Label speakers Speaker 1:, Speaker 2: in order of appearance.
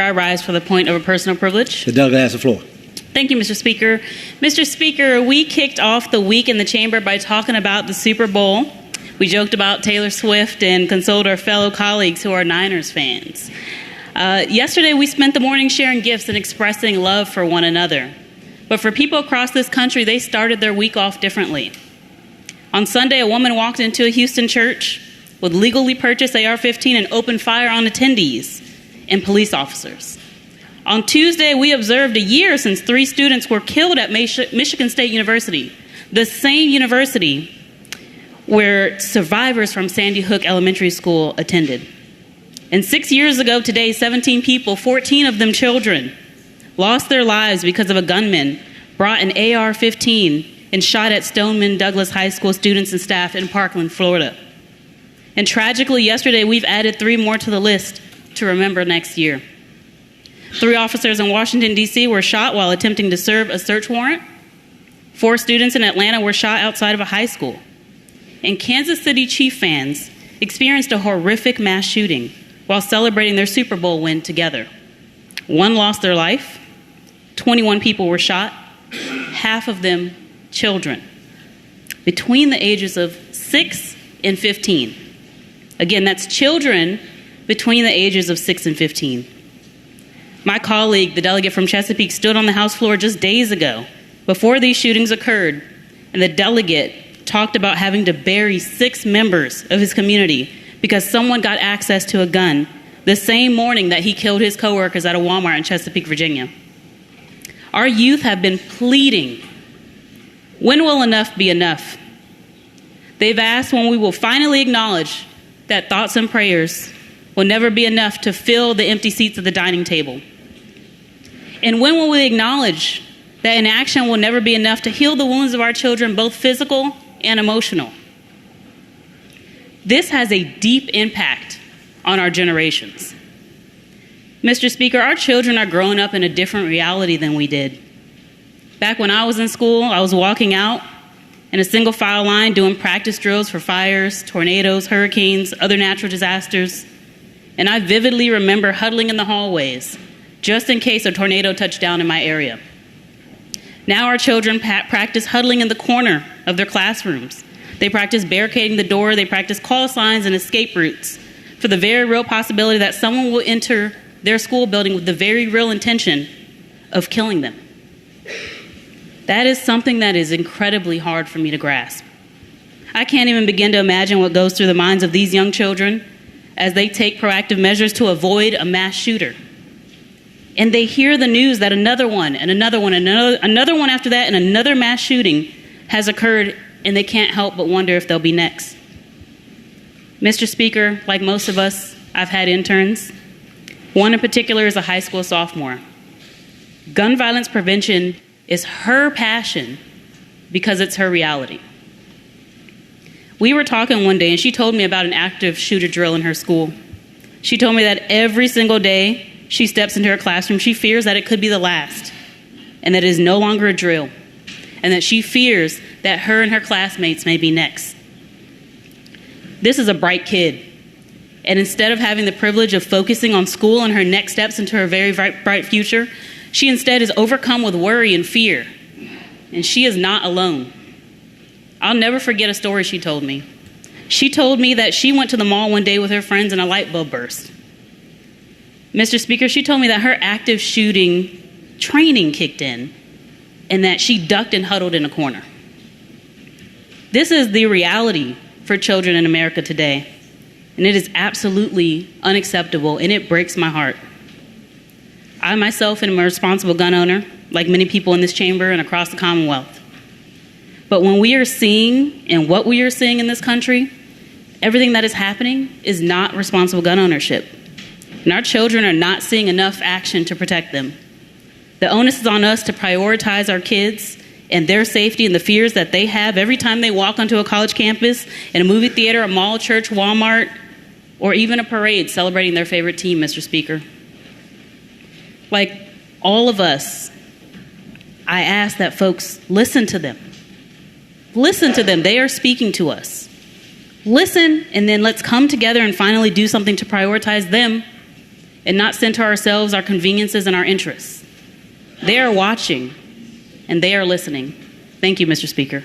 Speaker 1: I rise for the point of a personal privilege.
Speaker 2: The delegate has the floor.
Speaker 1: Thank you, Mr. Speaker. Mr. Speaker, we kicked off the week in the chamber by talking about the Super Bowl. We joked about Taylor Swift and consoled our fellow colleagues who are Niners fans. Yesterday, we spent the morning sharing gifts and expressing love for one another. But for people across this country, they started their week off differently. On Sunday, a woman walked into a Houston church with legally purchased AR-15 and opened fire on attendees and police officers. On Tuesday, we observed a year since 3 students were killed at Michigan State University, the same university where survivors from Sandy Hook Elementary School attended. And 6 years ago today, 17 people, 14 of them children, lost their lives because of a gunman brought an AR-15 and shot at Stoneman Douglas High School students and staff in Parkland, Florida. And tragically, yesterday, we've added 3 more to the list to remember next year. 3 officers in Washington, D.C. were shot while attempting to serve a search warrant. 4 students in Atlanta were shot outside of a high school. And Kansas City Chiefs fans experienced a horrific mass shooting while celebrating their Super Bowl win together. 1 lost their life. 21 people were shot, half of them children, between the ages of 6 and 15. Again, that's children between the ages of 6 and 15. My colleague, the delegate from Chesapeake, stood on the House floor just days ago before these shootings occurred, and the delegate talked about having to bury 6 members of his community because someone got access to a gun the same morning that he killed his coworkers at a Walmart in Chesapeake, Virginia. Our youth have been pleading, when will enough be enough? They've asked when we will finally acknowledge that thoughts and prayers will never be enough to fill the empty seats at the dining table. And when will we acknowledge that inaction will never be enough to heal the wounds of our children, both physical and emotional? This has a deep impact on our generations. Mr. Speaker, our children are growing up in a different reality than we did. Back when I was in school, I was walking out in a single file line doing practice drills for fires, tornadoes, hurricanes, other natural disasters. And I vividly remember huddling in the hallways just in case a tornado touched down in my area. Now our children practice huddling in the corner of their classrooms. They practice barricading the door. They practice call signs and escape routes for the very real possibility that someone will enter their school building with the very real intention of killing them. That is something that is incredibly hard for me to grasp. I can't even begin to imagine what goes through the minds of these young children as they take proactive measures to avoid a mass shooter. And they hear the news that another one and another one and another one after that and another mass shooting has occurred, and they can't help but wonder if they'll be next. Mr. Speaker, like most of us, I've had interns. One in particular is a high school sophomore. Gun violence prevention is her passion because it's her reality. We were talking one day, and she told me about an active shooter drill in her school. She told me that every single day she steps into her classroom, she fears that it could be the last, and that it is no longer a drill, and that she fears that her and her classmates may be next. This is a bright kid, and instead of having the privilege of focusing on school and her next steps into her very bright future, she instead is overcome with worry and fear, and she is not alone. I'll never forget a story she told me. She told me that she went to the mall one day with her friends and a light bulb burst. Mr. Speaker, she told me that her active shooting training kicked in and that she ducked and huddled in a corner. This is the reality for children in America today, and it is absolutely unacceptable, and it breaks my heart. I myself am a responsible gun owner, like many people in this chamber and across the Commonwealth. But when we are seeing and what we are seeing in this country, everything that is happening is not responsible gun ownership. And our children are not seeing enough action to protect them. The onus is on us to prioritize our kids and their safety and the fears that they have every time they walk onto a college campus, in a movie theater, a mall, church, Walmart, or even a parade celebrating their favorite team, Mr. Speaker. Like all of us, I ask that folks listen to them. Listen to them. They are speaking to us. Listen, and then let's come together and finally do something to prioritize them and not center ourselves, our conveniences, and our interests. They are watching, and they are listening. Thank you, Mr. Speaker.